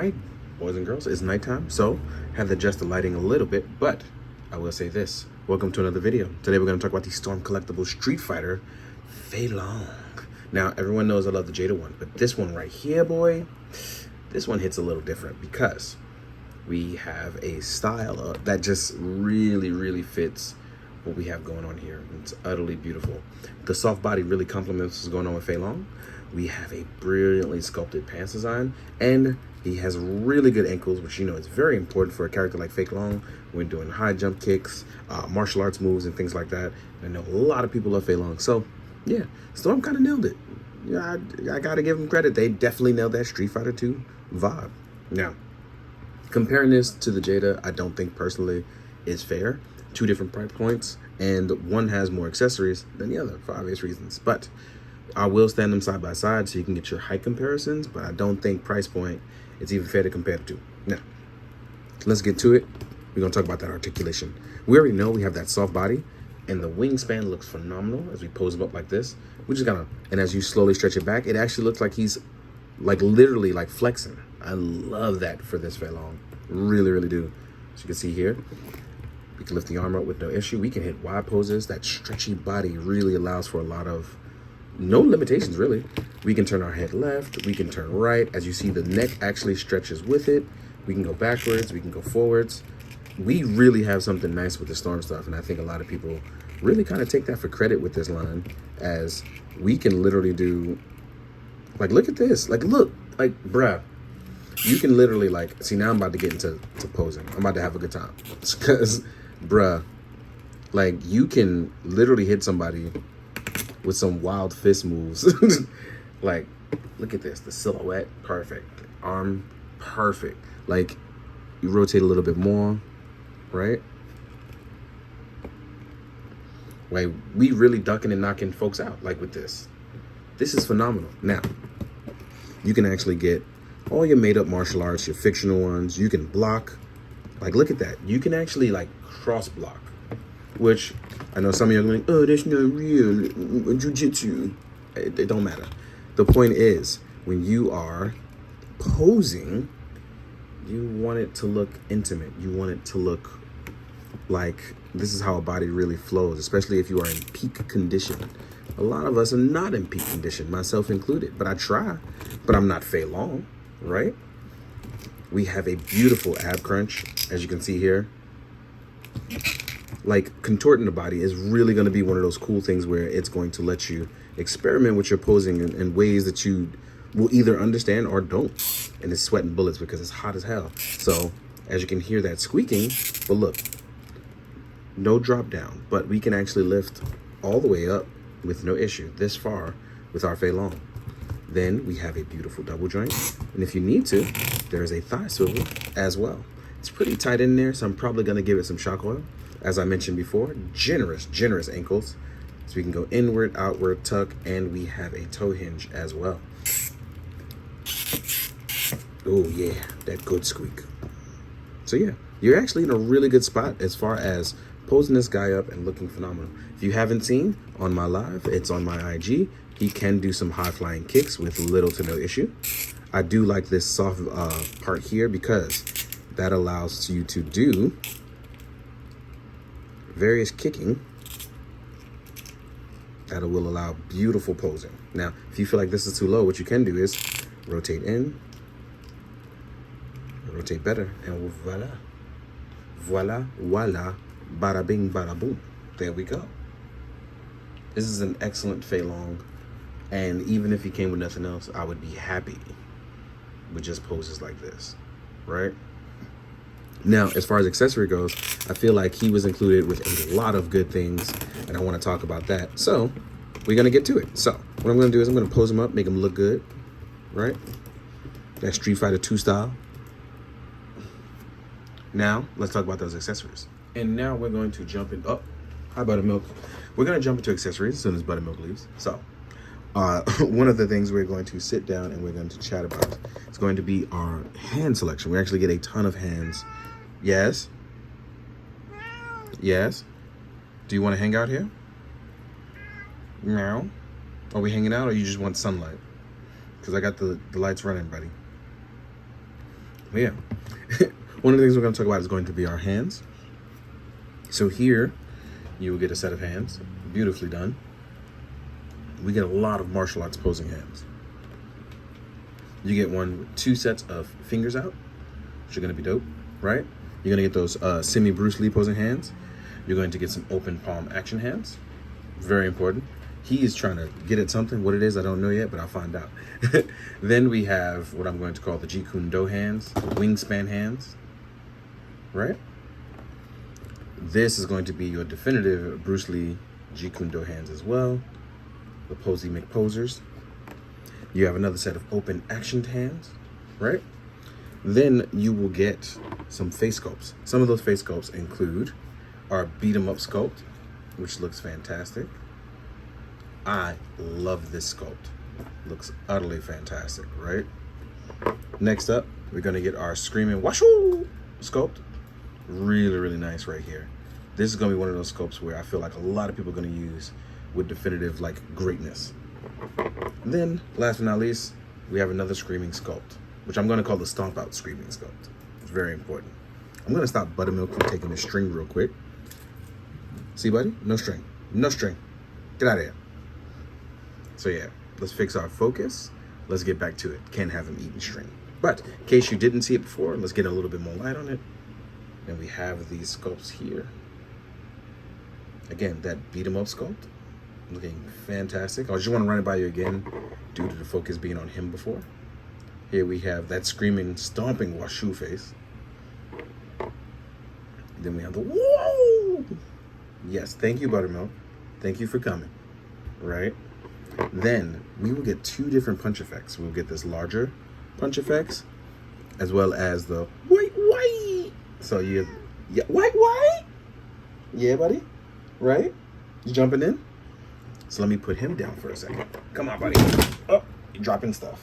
right, boys and girls, it's nighttime, so have to adjust the lighting a little bit, but I will say this. Welcome to another video. Today we're going to talk about the Storm Collectibles Street Fighter Fei Long. Now, everyone knows I love the Jada one, but this one right here, boy, this one hits a little different because we have a style that just really fits what we have going on here. It's utterly beautiful. The soft body really complements what's going on with Fei Long. We have a brilliantly sculpted pants design, and he has really good ankles, which you know is very important for a character like Fei Long when doing high jump kicks, martial arts moves, and things like that. I know a lot of people love Fei Long, so yeah, Storm kind of nailed it. Yeah, I gotta give them credit. They definitely nailed that Street Fighter 2 vibe. Now, comparing this to the Jada, I don't think personally is fair. Two different price points, and one has more accessories than the other for obvious reasons. But I will stand them side by side so you can get your height comparisons, but I don't think price point it's even fair to compare the two. Now, let's get to it. We're gonna talk about that articulation. We already know we have that soft body, and the wingspan looks phenomenal as we pose him up like this. We just gotta, and as you slowly stretch it back, it actually looks like he's like literally like flexing. I love that for this Fei Long. Really do. As you can see here, we can lift the arm up with no issue. We can hit wide poses. That stretchy body really allows for a lot of no limitations, really. We can turn our head left. We can turn right. As you see, the neck actually stretches with it. We can go backwards. We can go forwards. We really have something nice with the Storm stuff, and I think a lot of people really kind of take that for credit with this line, as we can literally do, like, look at this. Like, look, like, bruh. You can literally, like, see, now I'm about to get into posing. I'm about to have a good time. Because, bruh, like, you can literally hit somebody with some wild fist moves. Like, look at this. The silhouette, perfect. Arm, perfect. Like, you rotate a little bit more, right? Like, we really ducking and knocking folks out, like, with this. This is phenomenal. Now, you can actually get all your made-up martial arts, your fictional ones. You can block. Like, look at that. You can actually, like, cross-block, which I know some of you are like, oh, that's not real. Jiu-jitsu. It don't matter. The point is, when you are posing, you want it to look intimate. You want it to look like this is how a body really flows, especially if you are in peak condition. A lot of us are not in peak condition, myself included, but I try, but I'm not Fei Long, right? We have a beautiful ab crunch, as you can see here. Like, contorting the body is really going to be one of those cool things where it's going to let you experiment with your posing in ways that you will either understand or don't. And it's sweating bullets because it's hot as hell. So, as you can hear that squeaking, but look, no drop down, but we can actually lift all the way up with no issue this far with our Fei Long. Then we have a beautiful double joint, and if you need to, there's a thigh swivel as well. It's pretty tight in there, so I'm probably going to give it some shock oil. As I mentioned before, generous ankles, so we can go inward, outward, tuck, and we have a toe hinge as well. Oh yeah, that good squeak. So yeah, you're actually in a really good spot as far as posing this guy up and looking phenomenal. If you haven't seen on my live, it's on my IG. He can do some high flying kicks with little to no issue. I do like this soft part here because that allows you to do various kicking that will allow beautiful posing. Now, if you feel like this is too low, what you can do is rotate in, rotate better, and voila, bada bing, bada boom. There we go. This is an excellent Fei Long, and even if he came with nothing else, I would be happy with just poses like this, right? Now, as far as accessory goes, I feel like he was included with a lot of good things, and I want to talk about that. So, we're going to get to it. So, what I'm going to do is I'm going to pose him up, make him look good, right? That Street Fighter 2 style. Now, let's talk about those accessories. And now we're going to jump in. Oh, hi, Buttermilk. We're going to jump into accessories as soon as Buttermilk leaves. So, one of the things we're going to sit down and we're going to chat about is going to be our hand selection. We actually get a ton of hands. Yes? Yes? Do you want to hang out here? No? Are we hanging out or you just want sunlight? Because I got the lights running, buddy. Yeah. One of the things we're going to talk about is going to be our hands. So here, you will get a set of hands, beautifully done. We get a lot of martial arts posing hands. You get one with 2 sets of fingers out, which are going to be dope, right? You're going to get those semi-Bruce Lee posing hands. You're going to get some open palm action hands. Very important. He is trying to get at something. What it is, I don't know yet, but I'll find out. Then we have what I'm going to call the Jeet Kune Do hands, wingspan hands, right? This is going to be your definitive Bruce Lee Jeet Kune Do hands as well, the Posey McPosers. You have another set of open actioned hands, right? Then you will get some face sculpts. Some of those face sculpts include our beat 'em up sculpt, which looks fantastic. I love this sculpt. Looks utterly fantastic, right? Next up, we're gonna get our Screaming Washu sculpt. Really, really nice right here. This is gonna be one of those sculpts where I feel like a lot of people are gonna use with definitive like greatness. And then, last but not least, we have another Screaming sculpt, which I'm gonna call the Stomp Out Screaming sculpt. It's very important. I'm gonna stop Buttermilk from taking this string real quick. See, buddy? No string. No string. Get out of here. So yeah, let's fix our focus. Let's get back to it. Can't have him eating string. But in case you didn't see it before, let's get a little bit more light on it. And we have these sculpts here. Again, that beat 'em up sculpt, looking fantastic. I just want to run it by you again due to the focus being on him before. Here we have that screaming, stomping Washu face. Then we have the whoa! Yes, thank you, Buttermilk. Thank you for coming, right? Then we will get 2 different punch effects. We'll get this larger punch effects as well as the white. So yeah, white. Yeah, buddy, right? You jumping in? So let me put him down for a second. Come on, buddy. Oh, you're dropping stuff.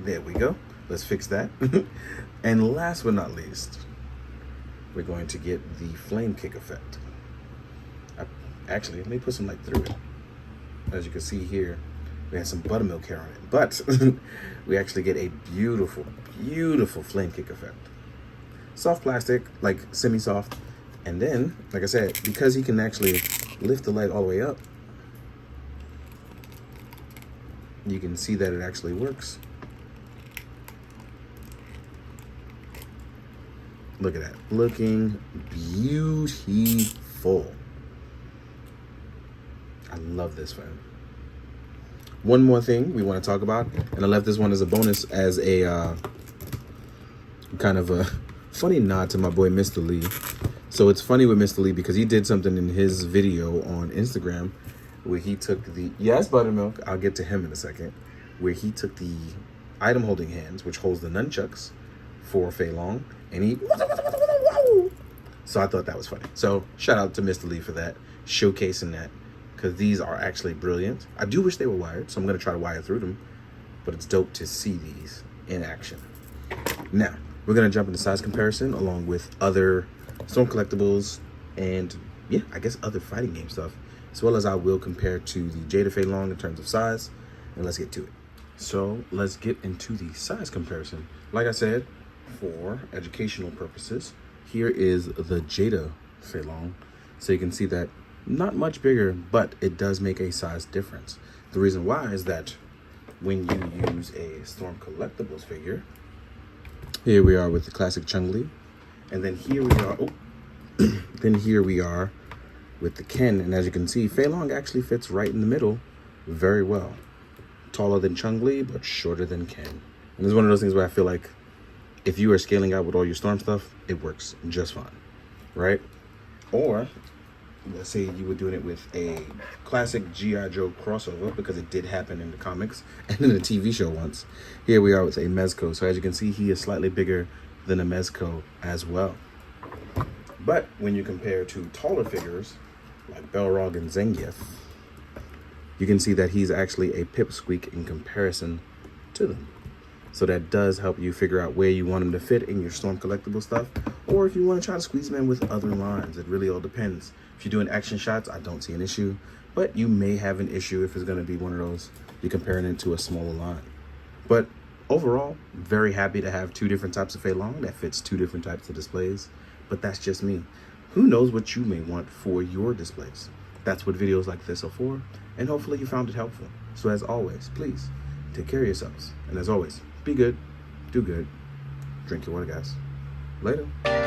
There we go. Let's fix that. And last but not least, we're going to get the flame kick effect. Actually, let me put some light through it. As you can see here, we have some buttermilk hair on it. But we actually get a beautiful, beautiful flame kick effect. Soft plastic, like semi-soft. And then, like I said, because he can actually lift the leg all the way up, you can see that it actually works. Look at that. Looking beautiful. I love this, man. One more thing we want to talk about, and I left this one as a bonus as a kind of a funny nod to my boy Mr. Lee. So it's funny with Mr. Lee because he did something in his video on Instagram where he took the, yes, Buttermilk, I'll get to him in a second, where he took the item holding hands, which holds the nunchucks for Fei Long, and he, so I thought that was funny. So shout out to Mr. Lee for that, showcasing that, because these are actually brilliant. I do wish they were wired, so I'm going to try to wire through them, but it's dope to see these in action. Now, we're going to jump into size comparison along with other Storm Collectibles and, yeah, I guess other fighting game stuff, as well as I will compare to the Jada Fei Long in terms of size, and let's get to it. So let's get into the size comparison. Like I said, for educational purposes, here is the Jada Fei Long, so you can see that not much bigger, but it does make a size difference. The reason why is that when you use a Storm Collectibles figure, here we are with the classic Chun-Li, and then here we are, then here we are with the Ken, and as you can see, Fei Long actually fits right in the middle very well. Taller than Chun-Li, but shorter than Ken. And this is one of those things where I feel like if you are scaling out with all your Storm stuff, it works just fine, right? Or let's say you were doing it with a classic G.I. Joe crossover, because it did happen in the comics and in the TV show once. Here we are with a Mezco. So as you can see, he is slightly bigger than a Mezco as well. But when you compare to taller figures like Balrog and Zangief, you can see that he's actually a pipsqueak in comparison to them. So that does help you figure out where you want him to fit in your Storm Collectible stuff, or if you want to try to squeeze him in with other lines. It really all depends. If you're doing action shots, I don't see an issue, but you may have an issue if it's going to be one of those you're comparing it to a smaller line. But overall, very happy to have two different types of Fei Long that fits two different types of displays. But that's just me. Who knows what you may want for your displays? That's what videos like this are for, and hopefully you found it helpful. So as always, please take care of yourselves. And as always, be good, do good, drink your water, guys. Later.